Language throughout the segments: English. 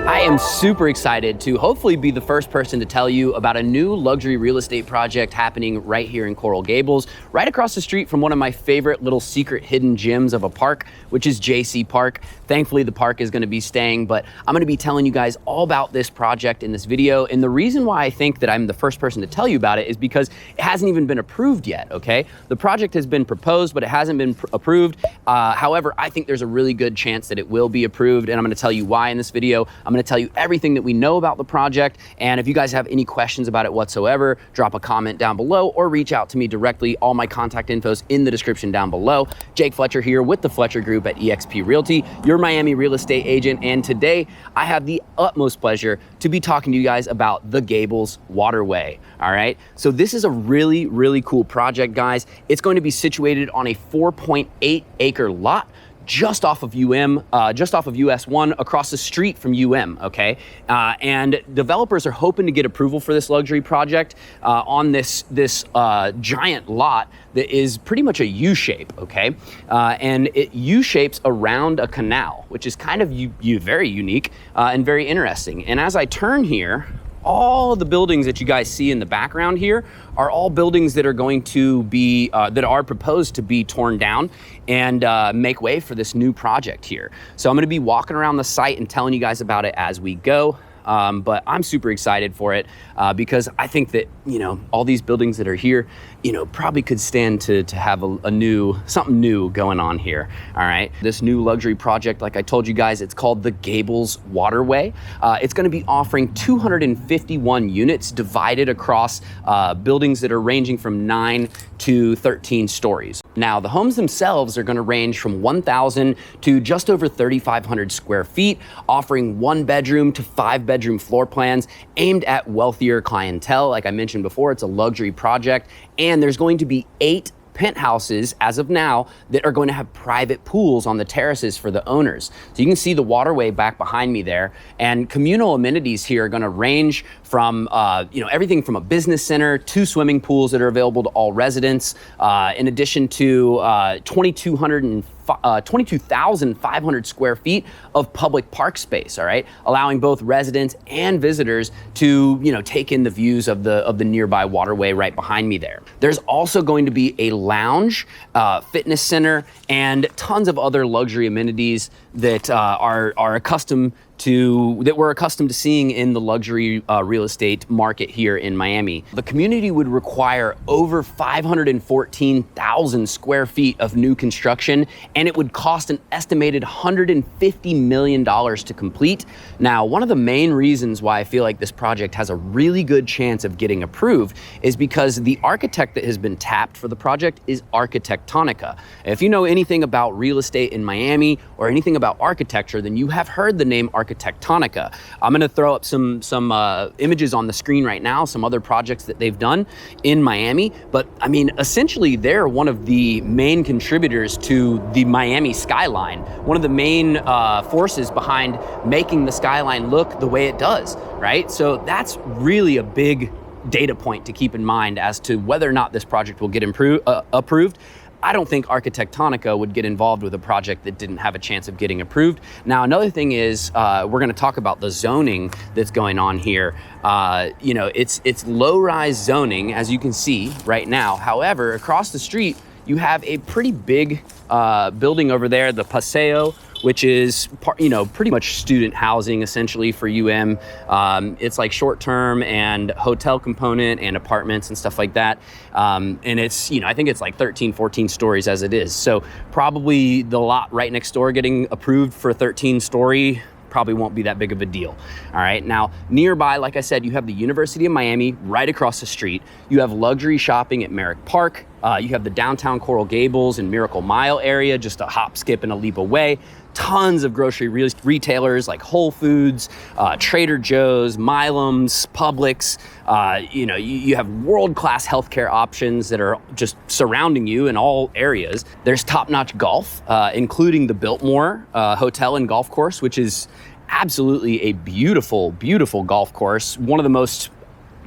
I am super excited to hopefully be the first person to tell you about a new luxury real estate project happening right here in Coral Gables, right across the street from one of my favorite little secret hidden gems of a park, which is JC Park. Thankfully, the park is going to be staying, but I'm going to be telling you guys all about this project in this video. And the reason why I think that I'm the first person to tell you about it is because it hasn't even been approved yet, okay? The project has been proposed, but it hasn't been approved. However, I think there's a really good chance that it will be approved, and I'm going to tell you why in this video. I'm going to tell you everything that we know about the project, and if you guys have any questions about it whatsoever, drop a comment down below or reach out to me directly. All my contact info's in the description down below. Jake Fletcher here with the Fletcher Group at eXp Realty, your Miami real estate agent, and today I have the utmost pleasure to be talking to you guys about the Gables Waterway. All right, so this is a really cool project, guys. It's going to be situated on a 4.8 acre lot just off of just off of US 1 across the street from okay? And developers are hoping to get approval for this luxury project on this giant lot that is pretty much a U-shape, okay? And it U-shapes around a canal, which is kind of very unique and very interesting. And as I turn here, all of the buildings that you guys see in the background here are all buildings that are going to be, that are proposed to be torn down and make way for this new project here. So I'm gonna be walking around the site and telling you guys about it as we go. But I'm super excited for it because I think that, you know, all these buildings that are here, you know, probably could stand to have something new going on here. All right. This new luxury project, like I told you guys, it's called the Gables Waterway. It's going to be offering 251 units divided across buildings that are ranging from 9 to 13 stories. Now, the homes themselves are going to range from 1,000 to just over 3,500 square feet, offering 1 bedroom to 5 bedroom floor plans aimed at wealthier clientele. Like I mentioned before, it's a luxury project, and there's going to be 8 penthouses as of now that are going to have private pools on the terraces for the owners. So you can see the waterway back behind me there, and communal amenities here are going to range from you know, everything from a business center to swimming pools that are available to all residents, in addition to 22,500 square feet of public park space, all right? Allowing both residents and visitors to, you know, take in the views of the nearby waterway right behind me there. There's also going to be a lounge, fitness center, and tons of other luxury amenities that we're accustomed to seeing in the luxury real estate market here in Miami. The community would require over 514,000 square feet of new construction, and it would cost an estimated $150 million to complete. Now, one of the main reasons why I feel like this project has a really good chance of getting approved is because the architect that has been tapped for the project is Arquitectonica. If you know anything about real estate in Miami or anything about architecture, then you have heard the name Arquitectonica. I'm going to throw up some images on the screen right now, some other projects that they've done in Miami. But I mean, essentially, they're one of the main contributors to the Miami skyline, one of the main forces behind making the skyline look the way it does, right? So that's really a big data point to keep in mind as to whether or not this project will get approved. I don't think Arquitectonica would get involved with a project that didn't have a chance of getting approved. Now, another thing is we're going to talk about the zoning that's going on here. You know, it's low-rise zoning, as you can see right now. However, across the street, you have a pretty big building over there, the Paseo, which is, you know, pretty much student housing essentially for It's like short-term and hotel component and apartments and stuff like that. And it's, you know, I think it's like 13, 14 stories as it is. So probably the lot right next door getting approved for 13-story probably won't be that big of a deal. All right, now nearby, like I said, you have the University of Miami right across the street. You have luxury shopping at Merrick Park. You have the downtown Coral Gables and Miracle Mile area, just a hop, skip, and a leap away. Tons of grocery retailers like Whole Foods, Trader Joe's, Milam's, Publix. You know, you have world-class healthcare options that are just surrounding you in all areas. There's top-notch golf, including the Biltmore Hotel and Golf Course, which is absolutely a beautiful, beautiful golf course. One of the most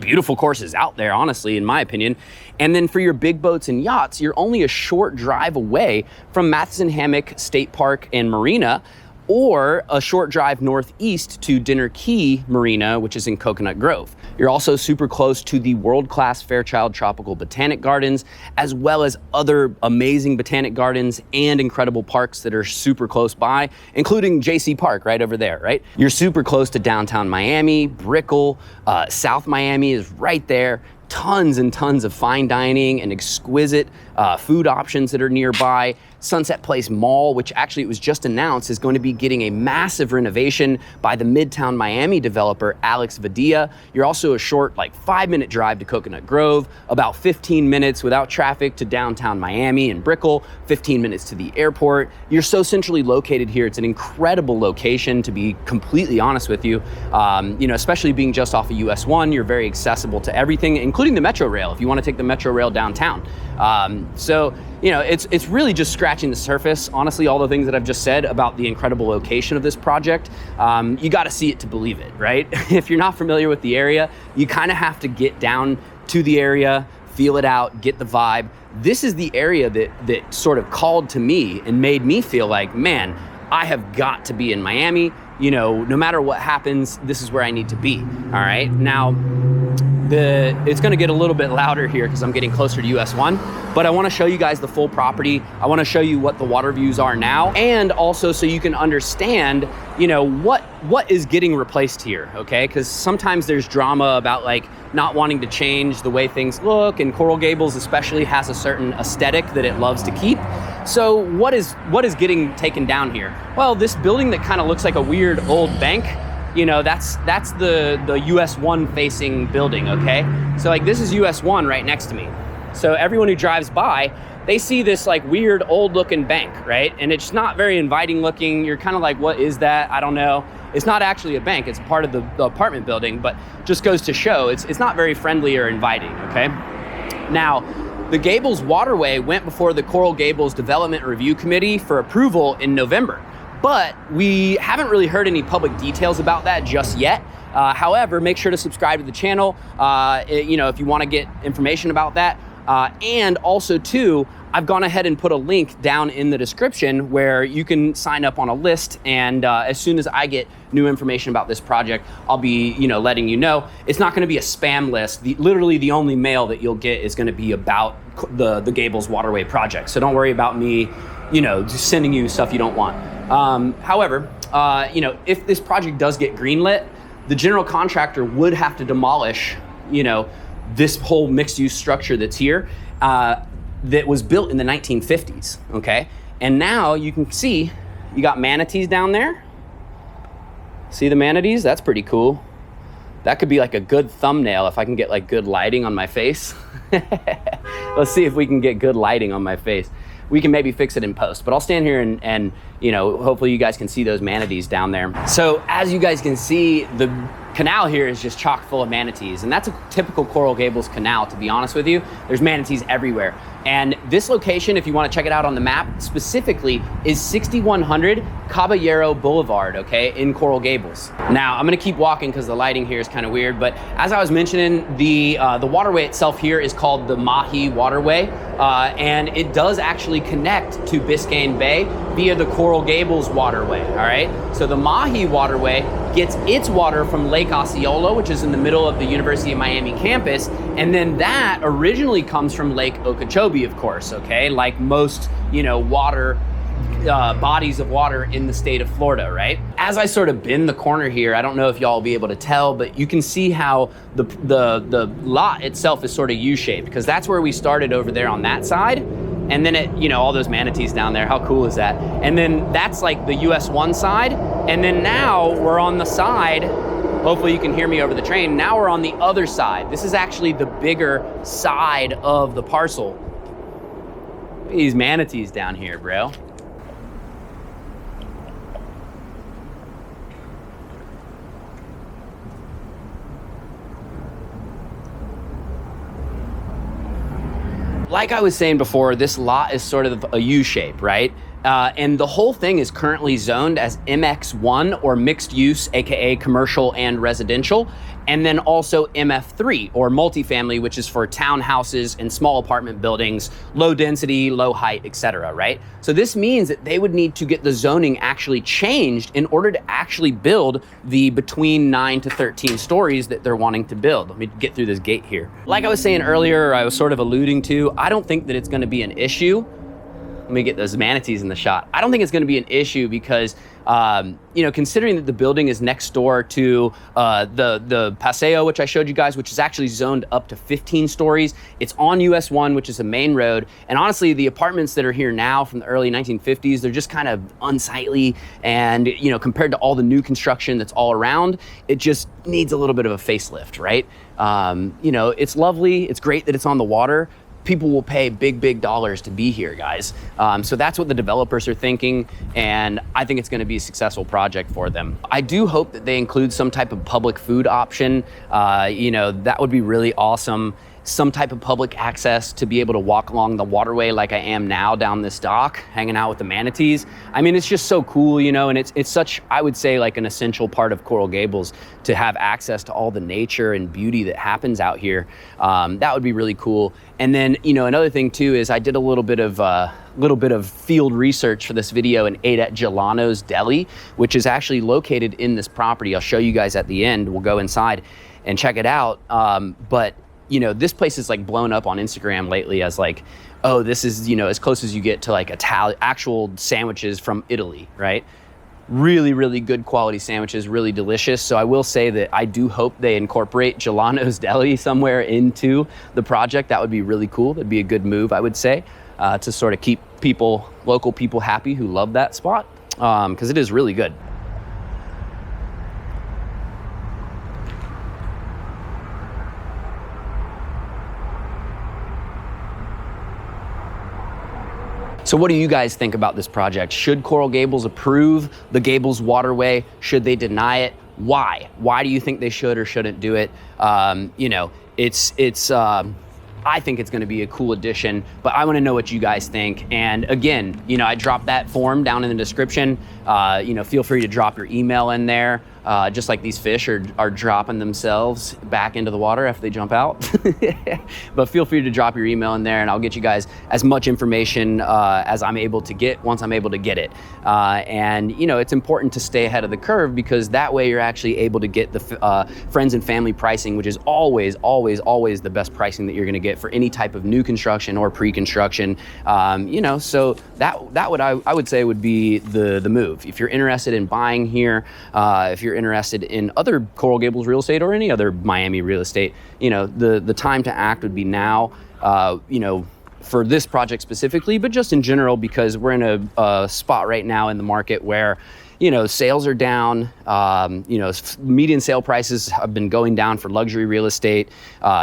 beautiful courses out there, honestly, in my opinion. And then for your big boats and yachts, you're only a short drive away from Matheson Hammock State Park and Marina, or a short drive northeast to Dinner Key Marina, which is in Coconut Grove. You're also super close to the world-class Fairchild Tropical Botanic Gardens, as well as other amazing botanic gardens and incredible parks that are super close by, including JC Park right over there, right? You're super close to downtown Miami, Brickell, South Miami is right there. Tons and tons of fine dining and exquisite food options that are nearby. Sunset Place Mall, which actually it was just announced, is going to be getting a massive renovation by the Midtown Miami developer, Alex Vadia. You're also a short, like 5-minute drive to Coconut Grove, about 15 minutes without traffic to downtown Miami and Brickell, 15 minutes to the airport. You're so centrally located here. It's an incredible location, to be completely honest with you. Especially being just off of US 1, you're very accessible to everything, including the Metro Rail, if you want to take the Metro Rail downtown. It's really just scratching the surface. Honestly, all the things that I've just said about the incredible location of this project, you got to see it to believe it, right? If you're not familiar with the area, you kind of have to get down to the area, feel it out, get the vibe. This is the area that sort of called to me and made me feel like, man, I have got to be in Miami. No matter what happens, this is where I need to be. All right. Now, it's going to get a little bit louder here because I'm getting closer to US 1, but I want to show you guys the full property. I want to show you what the water views are now, and also so you can understand, what is getting replaced here, okay? Because sometimes there's drama about like not wanting to change the way things look, and Coral Gables especially has a certain aesthetic that it loves to keep. So what is getting taken down here? Well, this building that kind of looks like a weird old bank, that's the US 1 facing building, okay? So like this is US 1 right next to me. So everyone who drives by, they see this like weird old looking bank, right? And it's not very inviting looking. You're kind of like, what is that? I don't know. It's not actually a bank. It's part of the apartment building, but just goes to show it's not very friendly or inviting, okay? Now, the Gables Waterway went before the Coral Gables Development Review Committee for approval in November. But we haven't really heard any public details about that just yet. However, make sure to subscribe to the channel, if you want to get information about that. And also, too, I've gone ahead and put a link down in the description where you can sign up on a list. And as soon as I get new information about this project, I'll be, letting you know. It's not going to be a spam list. Literally, the only mail that you'll get is going to be about the Gables Waterway project. So don't worry about me, just sending you stuff you don't want. However, if this project does get greenlit, the general contractor would have to demolish, this whole mixed-use structure that's here that was built in the 1950s, okay? And now you can see you got manatees down there. See the manatees? That's pretty cool. That could be like a good thumbnail if I can get like good lighting on my face. Let's see if we can get good lighting on my face. We can maybe fix it in post, but I'll stand here and hopefully you guys can see those manatees down there. So as you guys can see, the canal here is just chock full of manatees, and that's a typical Coral Gables canal, to be honest with you. There's manatees everywhere. And this location, if you want to check it out on the map, specifically is 6100 Caballero Boulevard, okay, in Coral Gables. Now, I'm going to keep walking because the lighting here is kind of weird, but as I was mentioning, the waterway itself here is called the Mahi Waterway, and it does actually connect to Biscayne Bay via the Coral Gables Waterway, all right? So the Mahi Waterway gets its water from Lake Osceola, which is in the middle of the University of Miami campus, and then that originally comes from Lake Okeechobee, of course, okay? Like most, water bodies of water in the state of Florida, right? As I sort of bend the corner here, I don't know if y'all will be able to tell, but you can see how the lot itself is sort of U-shaped, because that's where we started over there on that side. And then all those manatees down there, how cool is that? And then that's like the US 1 side. And then now we're on the side, hopefully you can hear me over the train. Now we're on the other side. This is actually the bigger side of the parcel. Look at these manatees down here, bro. Like I was saying before, this lot is sort of a U shape, right? And the whole thing is currently zoned as MX1 or mixed use, AKA commercial and residential. And then also MF3 or multifamily, which is for townhouses and small apartment buildings, low density, low height, etc. right? So this means that they would need to get the zoning actually changed in order to actually build the between 9 to 13 stories that they're wanting to build. Let me get through this gate here. Like I was saying earlier, I was sort of alluding to, I don't think that it's going to be an issue. Let me get those manatees in the shot. I don't think it's going to be an issue because, considering that the building is next door to the Paseo, which I showed you guys, which is actually zoned up to 15 stories. It's on US 1, which is a main road. And honestly, the apartments that are here now from the early 1950s, they're just kind of unsightly. And, compared to all the new construction that's all around, it just needs a little bit of a facelift, right? It's lovely. It's great that it's on the water. People will pay big dollars to be here, guys. So that's what the developers are thinking, and I think it's going to be a successful project for them. I do hope that they include some type of public food option. That would be really awesome. Some type of public access to be able to walk along the waterway like I am now down this dock, hanging out with the manatees. I mean, it's just so cool, and it's such, I would say, like an essential part of Coral Gables to have access to all the nature and beauty that happens out here. That would be really cool. And then, another thing too is I did a little bit of field research for this video and ate at Gelano's Deli, which is actually located in this property. I'll show you guys at the end. We'll go inside and check it out. But this place is like blown up on Instagram lately as like, oh, this is, as close as you get to like actual sandwiches from Italy, right? Really, really good quality sandwiches, really delicious. So I will say that I do hope they incorporate Gelano's Deli somewhere into the project. That would be really cool. That'd be a good move, I would say, to sort of keep local people happy who love that spot, because it is really good. So what do you guys think about this project? Should Coral Gables approve the Gables Waterway? Should they deny it? Why? Why do you think they should or shouldn't do it? I think it's going to be a cool addition, but I want to know what you guys think. And again, I dropped that form down in the description. Feel free to drop your email in there, just like these fish are dropping themselves back into the water after they jump out. But feel free to drop your email in there and I'll get you guys as much information as I'm able to get once I'm able to get it. It's important to stay ahead of the curve because that way you're actually able to get the friends and family pricing, which is always the best pricing that you're going to get for any type of new construction or pre-construction. So I would say would be the move. If you're interested in buying here, if you're interested in other Coral Gables real estate or any other Miami real estate, the time to act would be now, for this project specifically, but just in general, because we're in a spot right now in the market where, sales are down, median sale prices have been going down for luxury real estate.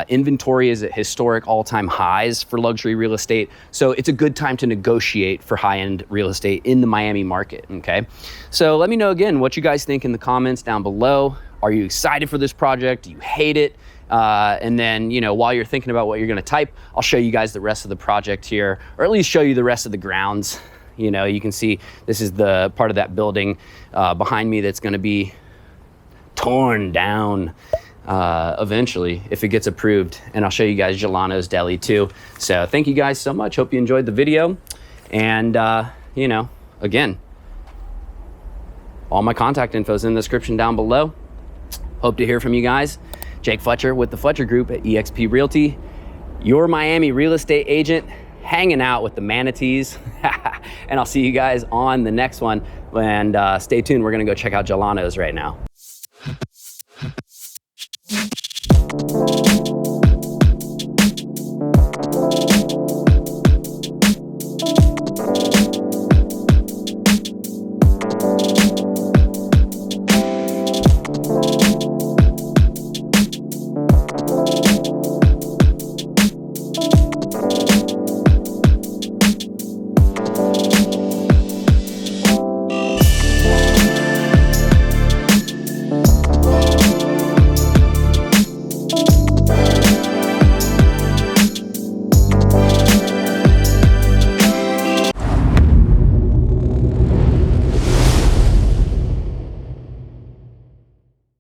Inventory is at historic all-time highs for luxury real estate. So it's a good time to negotiate for high-end real estate in the Miami market, okay? So let me know again what you guys think in the comments down below. Are you excited for this project? Do you hate it? And then, while you're thinking about what you're gonna type, I'll show you guys the rest of the project here, or at least show you the rest of the grounds. You can see this is the part of that building behind me that's gonna be torn down eventually if it gets approved. And I'll show you guys Gelano's Deli too. So thank you guys so much. Hope you enjoyed the video. And, again, all my contact info is in the description down below. Hope to hear from you guys. Jake Fletcher with the Fletcher Group at eXp Realty, your Miami real estate agent, hanging out with the Manatees. And I'll see you guys on the next one. And stay tuned. We're going to go check out Gelano's right now.